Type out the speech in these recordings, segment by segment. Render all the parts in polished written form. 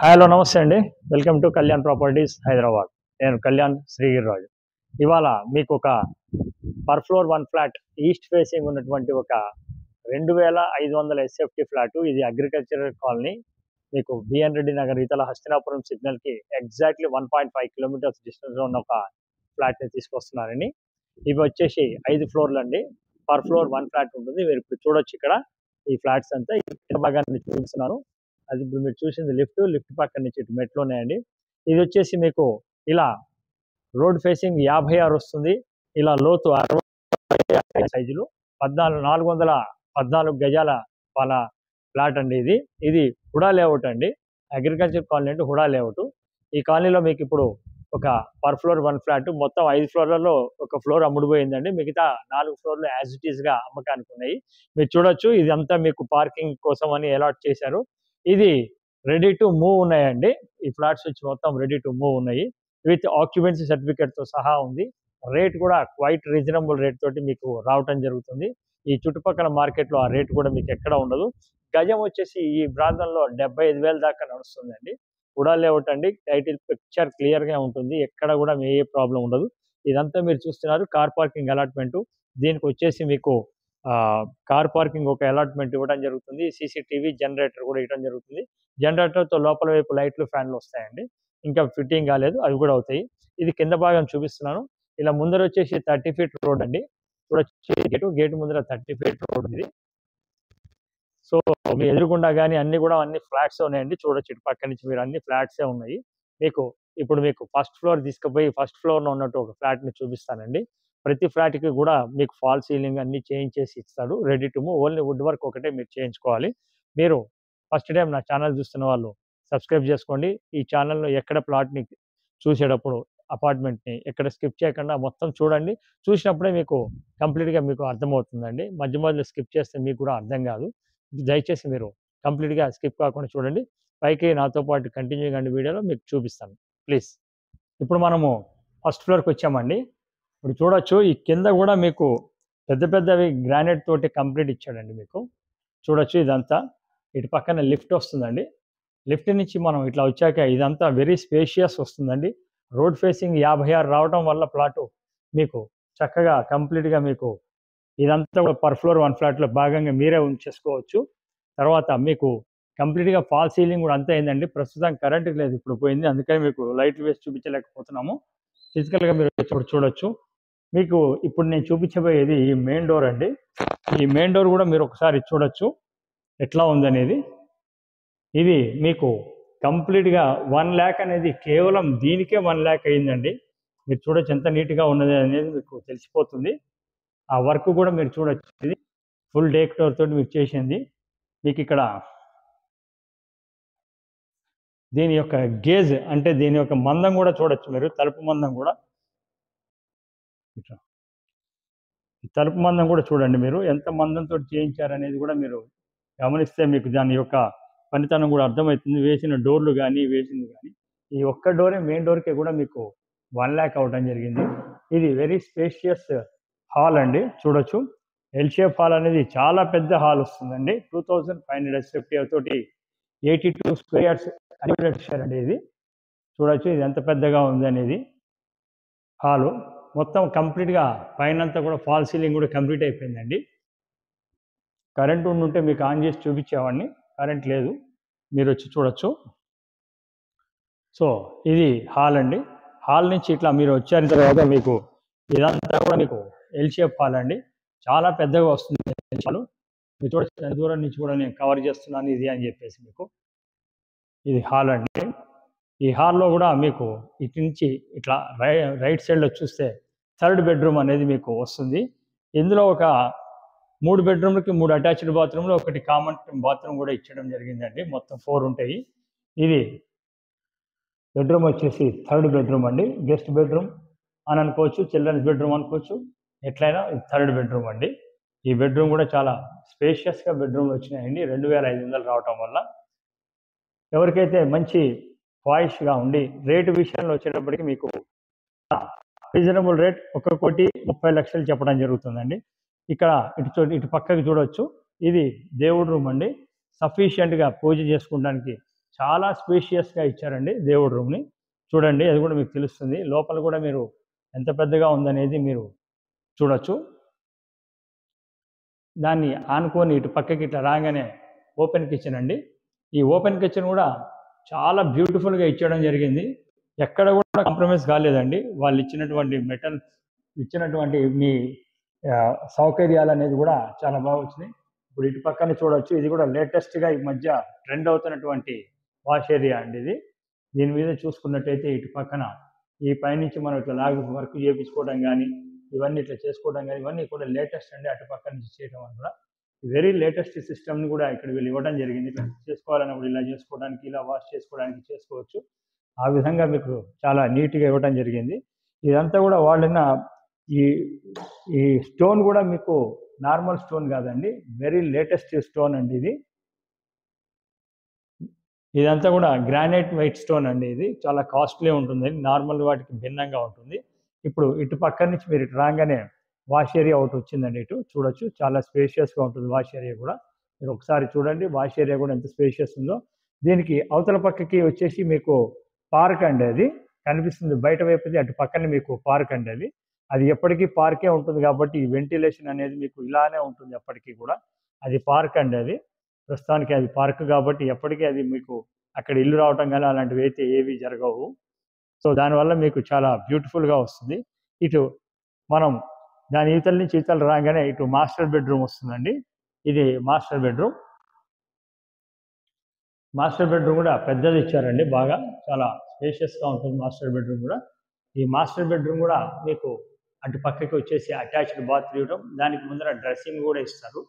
Hello నమస్తే అండి. Welcome to Kalyan properties Hyderabad. నేను కళ్యాణ్ శ్రీగిరిరాజు. ఇవాళ మీకు ఒక per floor 1 flat east facing ఉన్నటువంటి ఒక 2500 ఎస్ఎఫ్టీ ఫ్లాటు. ఇది అగ్రికల్చరల్ కాలనీ. మీకు బిఎన్ రెడ్డి నగర్ ఇతల హస్తినాపురం సిగ్నల్కి ఎగ్జాక్ట్లీ 1.5 కిలోమీటర్స్ డిస్టెన్స్లో ఉన్న ఒక ఫ్లాట్ని తీసుకొస్తున్నారండి. ఇవి వచ్చేసి 5 ఫ్లోర్లు అండి. పర్ ఫ్లోర్ 1 ఫ్లాట్ ఉంటుంది. మీరు ఇప్పుడు చూడొచ్చు ఇక్కడ ఈ ఫ్లాట్స్ అంతా ఈ భాగాన్ని చూపిస్తున్నాను. అది ఇప్పుడు మీరు చూసింది లిఫ్ట్ పక్కన నుంచి ఇటు మెట్లు ఉన్నాయండి. ఇది వచ్చేసి మీకు ఇలా రోడ్ ఫేసింగ్ 56 వస్తుంది. ఇలా లోతు 60 సైజులు 414 గజాల వాళ్ళ ఫ్లాట్ అండి. ఇది హుడా లేఅవుట్ అండి. అగ్రికల్చర్ కాలనీ అంటే హుడా లేఅవుట్. ఈ కాలనీలో మీకు ఇప్పుడు ఒక పర్ ఫ్లోర్ 1 ఫ్లాట్ మొత్తం 5 ఫ్లోర్లలో ఒక ఫ్లోర్ అమ్ముడుపోయిందండి. మిగతా 4 ఫ్లోర్లు యాజ్ ఇట్ ఈస్ గా అమ్మకానికి ఉన్నాయి. మీరు చూడొచ్చు ఇదంతా మీకు పార్కింగ్ కోసం అని అలాట్ చేశారు. ఇది రెడీ టు మూవ్ ఉన్నాయండి. ఈ ఫ్లాట్స్ వచ్చి మొత్తం రెడీ టు మూవ్ ఉన్నాయి. విత్ ఆక్యుపెన్సీ సర్టిఫికేట్ తో సహా ఉంది. రేట్ కూడా క్వైట్ రీజనబుల్ రేట్ తోటి మీకు రావటం జరుగుతుంది. ఈ చుట్టుపక్కల మార్కెట్లో ఆ రేట్ కూడా మీకు ఎక్కడ ఉండదు. గజం వచ్చేసి ఈ ప్రాంతంలో 75,000 దాకా నడుస్తుందండి. హుడా లేఅవుట్ అండి. టైటిల్ పిక్చర్ క్లియర్ గా ఉంటుంది. ఎక్కడ కూడా ఏ ప్రాబ్లం ఉండదు. ఇదంతా మీరు చూస్తున్నారు కార్ పార్కింగ్ అలాట్మెంట్. దీనికి వచ్చేసి మీకు కార్ పార్కింగ్ ఒక అలాట్మెంట్ ఇవ్వడం జరుగుతుంది. సీసీటీవీ జనరేటర్ కూడా ఇవ్వడం జరుగుతుంది. జనరేటర్తో లోపల వైపు లైట్లు ఫ్యాన్లు వస్తాయండి. ఇంకా ఫిట్టింగ్ కాలేదు, అవి కూడా అవుతాయి. ఇది కింద భాగం చూపిస్తున్నాను. ఇలా ముందర వచ్చేసి 30 ఫీట్ రోడ్ అండి. గేటు ముందర 30 ఫీట్ రోడ్ ఉంది. సో మీ ఎదురుగుండా కానీ అన్ని ఫ్లాట్స్ ఉన్నాయండి. చూడొచ్చు ఇటు పక్క నుంచి మీరు అన్ని ఫ్లాట్సే ఉన్నాయి. ఇప్పుడు మీకు ఫస్ట్ ఫ్లోర్ తీసుకుపోయి ఫస్ట్ ఫ్లోర్లో ఉన్నట్టు ఒక ఫ్లాట్ని చూపిస్తానండి. ప్రతి ఫ్లాట్కి కూడా మీకు ఫాల్ సీలింగ్ అన్ని చేయించేసి ఇస్తాడు. Ready to move. Only wood work ఒకటే మీరు చేయించుకోవాలి. మీరు ఫస్ట్ టైం నా ఛానల్ చూస్తున్న వాళ్ళు సబ్స్క్రైబ్ చేసుకోండి. ఈ ఛానల్లో ఎక్కడ ప్లాట్ని చూసేటప్పుడు అపార్ట్మెంట్ని ఎక్కడ స్కిప్ చేయకుండా మొత్తం చూడండి. చూసినప్పుడే మీకు కంప్లీట్గా మీకు అర్థమవుతుందండి. మధ్యలో స్కిప్ చేస్తే మీకు కూడా అర్థం కాదు. దయచేసి మీరు కంప్లీట్గా స్కిప్ కాకుండా చూడండి. పైకి నాతో పాటు కంటిన్యూ కండి వీడియోలో మీకు చూపిస్తాను ప్లీజ్. ఇప్పుడు మనము ఫస్ట్ ఫ్లోర్కి వచ్చామండి. ఇప్పుడు చూడొచ్చు ఈ కింద కూడా మీకు పెద్దవి గ్రానైట్ తోటి కంప్లీట్ ఇచ్చాడండి. మీకు చూడొచ్చు ఇదంతా. ఇటు పక్కన లిఫ్ట్ వస్తుందండి. లిఫ్ట్ నుంచి మనం ఇట్లా వచ్చాక ఇదంతా వెరీ స్పేషియస్ వస్తుందండి. రోడ్ ఫేసింగ్ 56 రావడం వల్ల ప్లాటు మీకు చక్కగా కంప్లీట్గా మీకు ఇదంతా కూడా పర్ ఫ్లోర్ 1 ఫ్లాట్లో భాగంగా మీరే ఉంచేసుకోవచ్చు. తర్వాత మీకు కంప్లీట్గా ఫాల్ సీలింగ్ కూడా అంతా అయిందండి. ప్రస్తుతం కరెంట్ లేదు, ఇప్పుడు పోయింది. అందుకని మీకు లైట్లు వేసి చూపించలేకపోతున్నాము. ఫిజికల్గా మీరు ఇప్పుడు చూడొచ్చు. మీకు ఇప్పుడు నేను చూపించబోయేది ఈ మెయిన్ డోర్ అండి. ఈ మెయిన్ డోర్ కూడా మీరు ఒకసారి చూడొచ్చు ఎట్లా ఉందనేది. ఇది మీకు కంప్లీట్గా 1 lakh అనేది కేవలం దీనికే 1 lakh అయిందండి. మీరు చూడొచ్చు ఎంత నీట్గా ఉన్నది అనేది మీకు తెలిసిపోతుంది. ఆ వర్క్ కూడా మీరు చూడొచ్చు. ఇది ఫుల్ డేక్టోర్ తోటి మీకు చేసింది. మీకు ఇక్కడ దీని యొక్క గేజ్ అంటే దీని యొక్క మందం కూడా చూడొచ్చు మీరు. తలుపు మందం కూడా తలుపు మందం కూడా చూడండి మీరు ఎంత మందంతో చేయించారనేది కూడా మీరు గమనిస్తే మీకు దాని యొక్క పనితనం కూడా అర్థమవుతుంది. వేసిన డోర్లు కానీ వేసింది కానీ ఈ ఒక్క డోరే మెయిన్ డోర్కే కూడా మీకు 1 lakh అవడం జరిగింది. ఇది వెరీ స్పేషియస్ హాల్ అండి. చూడొచ్చు ఎల్ షేప్ హాల్ అనేది చాలా పెద్ద హాల్ వస్తుందండి. 2500 SFT తోటి 82 స్క్వేర్ యార్డ్స్ అండి. ఇది చూడొచ్చు ఇది ఎంత పెద్దగా ఉంది అనేది. హాలు మొత్తం కంప్లీట్గా పైనంతా కూడా ఫాల్ సీలింగ్ కూడా కంప్లీట్ అయిపోయిందండి. కరెంట్ ఉండుంటే మీకు ఆన్ చేసి చూపించేవాడిని, కరెంట్ లేదు. మీరు వచ్చి చూడొచ్చు. సో ఇది హాల్ అండి. హాల్ నుంచి ఇట్లా మీరు వచ్చిన తర్వాత మీకు ఇదంతా కూడా మీకు ఎల్ షేప్ హాల్ అండి. చాలా పెద్దగా వస్తుంది హాలు. మీరు చూడొచ్చు దూరం నుంచి కూడా నేను కవర్ చేస్తున్నాను ఇది అని చెప్పేసి మీకు. ఇది హాల్ అండి. ఈ హాల్లో కూడా మీకు ఇటు నుంచి ఇట్లా రైట్ సైడ్లో చూస్తే 3rd బెడ్రూమ్ అనేది మీకు వస్తుంది. ఇందులో ఒక 3 బెడ్రూమ్లకి 3 అటాచ్డ్ బాత్రూమ్లు, ఒకటి కామన్ బాత్రూమ్ కూడా ఇచ్చడం జరిగిందండి. మొత్తం 4 ఉంటాయి. ఇది బెడ్రూమ్ వచ్చేసి 3rd బెడ్రూమ్ అండి. గెస్ట్ బెడ్రూమ్ అని అనుకోవచ్చు, చిల్డ్రన్స్ బెడ్రూమ్ అనుకోవచ్చు, ఎట్లయినా 3rd బెడ్రూమ్ అండి. ఈ బెడ్రూమ్ కూడా చాలా స్పేషియస్గా బెడ్రూమ్లు వచ్చినాయండి 2500 రావటం వల్ల. ఎవరికైతే మంచి వాయిస్గా ఉండి రేటు విషయంలో వచ్చేటప్పటికి మీకు రీజనబుల్ రేట్ 1,30,00,000 చెప్పడం జరుగుతుందండి. ఇక్కడ ఇటు పక్కకి చూడవచ్చు. ఇది దేవుడి రూమ్ అండి. సఫిషియెంట్గా పూజ చేసుకోవడానికి చాలా స్పేషియస్గా ఇచ్చారండి దేవుడి రూమ్ని. చూడండి, అది కూడా మీకు తెలుస్తుంది. లోపల కూడా మీరు ఎంత పెద్దగా ఉందనేది మీరు చూడొచ్చు. దాన్ని ఆనుకొని ఇటు పక్కకి ఇట్లా రాగానే ఓపెన్ కిచెన్ అండి. ఈ ఓపెన్ కిచెన్ కూడా చాలా బ్యూటిఫుల్గా ఇచ్చడం జరిగింది. ఎక్కడ కూడా కాంప్రమైజ్ కాలేదండి. వాళ్ళు ఇచ్చినటువంటి మీ సౌకర్యాలు అనేది కూడా చాలా బాగా వచ్చినాయి. ఇప్పుడు ఇటు పక్కన చూడొచ్చు, ఇది కూడా లేటెస్ట్గా ఈ మధ్య ట్రెండ్ అవుతున్నటువంటి వాష్ ఏరియా అండి ఇది. దీని మీద చూసుకున్నట్టయితే ఇటు పక్కన ఈ పైనుంచి మనం ఇట్లా లాగి వర్క్ చేయించుకోవడం కానీ, ఇవన్నీ ఇట్లా చేసుకోవడం కానీ, ఇవన్నీ కూడా లేటెస్ట్ అండి. అటు పక్క నుంచి చేయడం వల్ల కూడా వెరీ లేటెస్ట్ సిస్టమ్ని కూడా ఇక్కడ వీళ్ళు ఇవ్వడం జరిగింది. ఇట్లా చేసుకోవాలన్నప్పుడు ఇలా చేసుకోవడానికి, ఇలా వాష్ చేసుకోవడానికి చేసుకోవచ్చు. ఆ విధంగా మీకు చాలా నీట్గా ఇవ్వడం జరిగింది. ఇదంతా కూడా వాడిన ఈ ఈ స్టోన్ కూడా మీకు నార్మల్ స్టోన్ కాదండి, వెరీ లేటెస్ట్ స్టోన్ అండి ఇది. ఇదంతా కూడా గ్రానైట్ వైట్ స్టోన్ అండి. ఇది చాలా కాస్ట్లీ ఉంటుంది, నార్మల్ వాటికి భిన్నంగా ఉంటుంది. ఇప్పుడు ఇటు పక్క నుంచి మీరు ఇటు రాగానే వాష్ ఏరియా ఒకటి వచ్చిందండి. ఇటు చూడొచ్చు, చాలా స్పేషియస్గా ఉంటుంది వాష్ ఏరియా కూడా. మీరు ఒకసారి చూడండి వాష్ ఏరియా కూడా ఎంత స్పేషియస్ ఉందో. దీనికి అవతల పక్కకి వచ్చేసి మీకు పార్క్ అండి, అది కనిపిస్తుంది బయట వైపుది. అటు పక్కన మీకు పార్క్ అండి, అది ఎప్పటికీ పార్కే ఉంటుంది కాబట్టి ఈ వెంటిలేషన్ అనేది మీకు ఇలానే ఉంటుంది ఎప్పటికీ కూడా. అది పార్క్ అండి, అది ప్రస్తుతానికి అది పార్క్ కాబట్టి ఎప్పటికీ అది మీకు అక్కడ ఇల్లు రావటం కానీ అలాంటివి అయితే ఏవి జరగవు. సో దానివల్ల మీకు చాలా బ్యూటిఫుల్గా వస్తుంది. ఇటు మనం దాని ఈతల నుంచి ఈతలు రాగానే ఇటు మాస్టర్ బెడ్రూమ్ వస్తుందండి. ఇది మాస్టర్ బెడ్రూమ్. మాస్టర్ బెడ్రూమ్ కూడా పెద్దది ఇచ్చారండి, బాగా చాలా స్పేషియస్గా ఉంటుంది మాస్టర్ బెడ్రూమ్ కూడా. ఈ మాస్టర్ బెడ్రూమ్ కూడా మీకు అటు పక్కకి వచ్చేసి అటాచ్డ్ బాత్ ఇవ్వడం, దానికి ముందర డ్రెస్సింగ్ కూడా ఇస్తారు.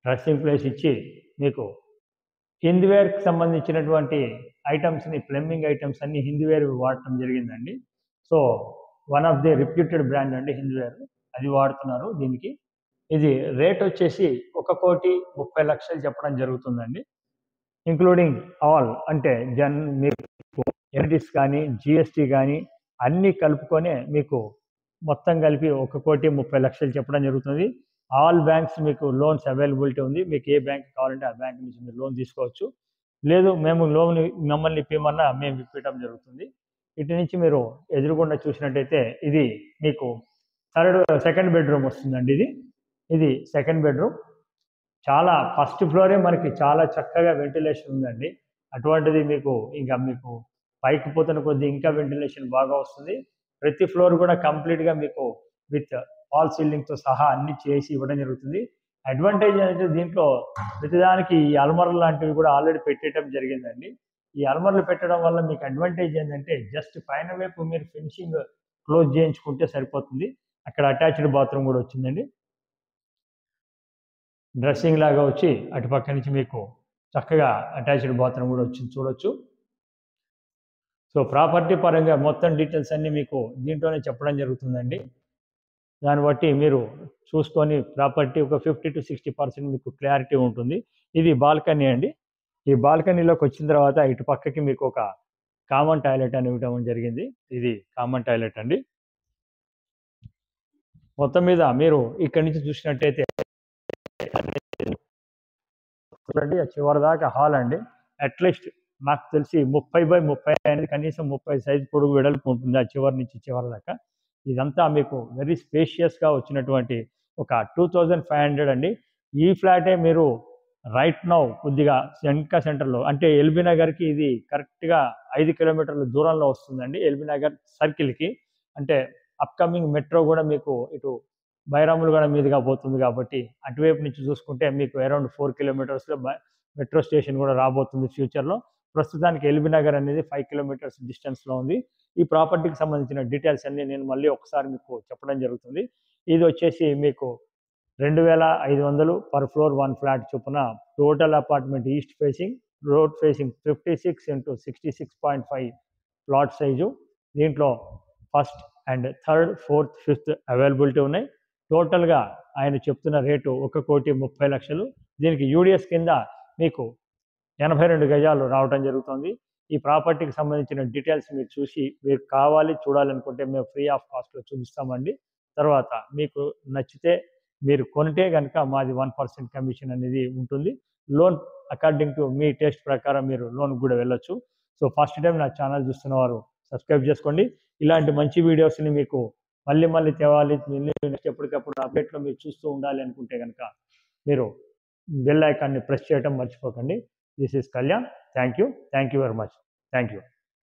డ్రెస్సింగ్ ప్లేస్ ఇచ్చి మీకు హిందీవేర్కి సంబంధించినటువంటి ఐటమ్స్ని, ప్లంబింగ్ ఐటమ్స్ అన్ని హిందీవేర్ వాడటం జరిగిందండి. So one of the reputed brand అండి హిందీవేర్, అది వాడుతున్నారు దీనికి. ఇది రేట్ వచ్చేసి 1,30,00,000 చెప్పడం జరుగుతుందండి, ఇంక్లూడింగ్ ఆల్ అంటే మీకు ఎన్టీస్ కానీ జిఎస్టీ కానీ అన్నీ కలుపుకొనే మీకు మొత్తం కలిపి 1,30,00,000 చెప్పడం జరుగుతుంది. ఆల్ బ్యాంక్స్ మీకు లోన్స్ అవైలబిలిటీ ఉంది. మీకు ఏ బ్యాంక్ కావాలంటే ఆ బ్యాంక్ నుంచి మీరు లోన్ తీసుకోవచ్చు. లేదు మేము లోన్ మమ్మల్ని ఇప్పమన్నా మేము ఇప్పించడం జరుగుతుంది. ఇటు నుంచి మీరు ఎదురుగుండా చూసినట్టయితే ఇది మీకు సెకండ్ బెడ్రూమ్ వస్తుందండి. ఇది సెకండ్ బెడ్రూమ్. చాలా ఫస్ట్ ఫ్లోరే మనకి చాలా చక్కగా వెంటిలేషన్ ఉందండి. అటువంటిది మీకు ఇంకా మీకు పైకి పోతున్న కొద్దీ ఇంకా వెంటిలేషన్ బాగా వస్తుంది. ప్రతి ఫ్లోర్ కూడా కంప్లీట్గా మీకు విత్ ఫాల్ సీలింగ్తో సహా అన్ని చేసి ఇవ్వడం జరుగుతుంది. అడ్వాంటేజ్ అంటే దీంట్లో ప్రతిదానికి ఈ అల్మర్లు లాంటివి కూడా ఆల్రెడీ పెట్టడం జరిగిందండి. ఈ అల్మర్లు పెట్టడం వల్ల మీకు అడ్వాంటేజ్ ఏంటంటే జస్ట్ పైన వైపు మీరు ఫినిషింగ్ క్లోజ్ చేయించుకుంటే సరిపోతుంది. అక్కడ అటాచ్డ్ బాత్రూమ్ కూడా వచ్చిందండి. డ్రెస్సింగ్ లాగా వచ్చి అటు పక్క నుంచి మీకు చక్కగా అటాచ్డ్ బాత్రూమ్ కూడా వచ్చింది చూడొచ్చు. సో ప్రాపర్టీ పరంగా మొత్తం డీటెయిల్స్ అన్నీ మీకు దీంట్లోనే చెప్పడం జరుగుతుందండి. దాన్ని బట్టి మీరు చూసుకొని ప్రాపర్టీ ఒక 50 to 60% మీకు క్లారిటీ ఉంటుంది. ఇది బాల్కనీ అండి. ఈ బాల్కనీలోకి వచ్చిన తర్వాత ఇటు పక్కకి మీకు ఒక కామన్ టాయిలెట్ అని ఇవ్వడం జరిగింది. ఇది కామన్ టాయిలెట్ అండి. మొత్తం మీద మీరు ఇక్కడి నుంచి చూసినట్టయితే చూడండి, చివరి దాకా హాల్ అండి. అట్లీస్ట్ నాకు తెలిసి 30x30 అనేది కనీసం 30 సైజు పొడుగు వెడల్పు ఉంటుంది ఆ చివరి నుంచి చివరి దాకా. ఇదంతా మీకు వెరీ స్పేషియస్గా వచ్చినటువంటి ఒక 2,500 అండి. ఈ ఫ్లాటే మీరు రైట్ నౌ కొద్దిగా ఇంకా సెంటర్లో అంటే ఎల్బీ నగర్కి ఇది కరెక్ట్గా 5 కిలోమీటర్ల దూరంలో వస్తుందండి. ఎల్బీ నగర్ సర్కిల్కి అంటే అప్కమింగ్ మెట్రో కూడా మీకు ఇటు బైరాములుగూడ మీదుగా పోతుంది కాబట్టి అటువైపు నుంచి చూసుకుంటే మీకు అరౌండ్ 4 కిలోమీటర్స్లో మెట్రో స్టేషన్ కూడా రాబోతుంది ఫ్యూచర్లో. ప్రస్తుతానికి ఎల్బీ నగర్ అనేది 5 కిలోమీటర్స్ డిస్టెన్స్లో ఉంది. ఈ ప్రాపర్టీకి సంబంధించిన డీటెయిల్స్ అన్నీ నేను మళ్ళీ ఒకసారి మీకు చెప్పడం జరుగుతుంది. ఇది వచ్చేసి మీకు 2,500 పర్ ఫ్లోర్ 1 ఫ్లాట్ చొప్పున total apartment east facing, road facing 56 into 66.5 plot size. దీంట్లో first and third, fourth, fifth availability ఉన్నాయి. టోటల్గా ఆయన చెప్తున్న రేటు 1,30,00,000. దీనికి యూడిఎస్ కింద మీకు 82 గజాలు రావడం జరుగుతుంది. ఈ ప్రాపర్టీకి సంబంధించిన డీటెయిల్స్ మీరు చూసి మీరు కావాలి చూడాలనుకుంటే మేము ఫ్రీ ఆఫ్ కాస్ట్లో చూపిస్తామండి. తర్వాత మీకు నచ్చితే మీరు కొంటే కనుక మాది 1% కమిషన్ అనేది ఉంటుంది. Loan according to me taste ప్రకారం మీరు లోన్ కూడా వెళ్ళొచ్చు. సో ఫస్ట్ టైం నా ఛానల్ చూస్తున్న వారు సబ్స్క్రైబ్ చేసుకోండి. ఇలాంటి మంచి వీడియోస్ని మీకు మళ్ళీ మళ్ళీ తేవాలి, ఎప్పటికప్పుడు అప్డేట్లో మీరు చూస్తూ ఉండాలి అనుకుంటే కనుక మీరు బెల్ ఐకాన్ని ప్రెస్ చేయడం మర్చిపోకండి. This is Kalyan. Thank you very much. Thank you.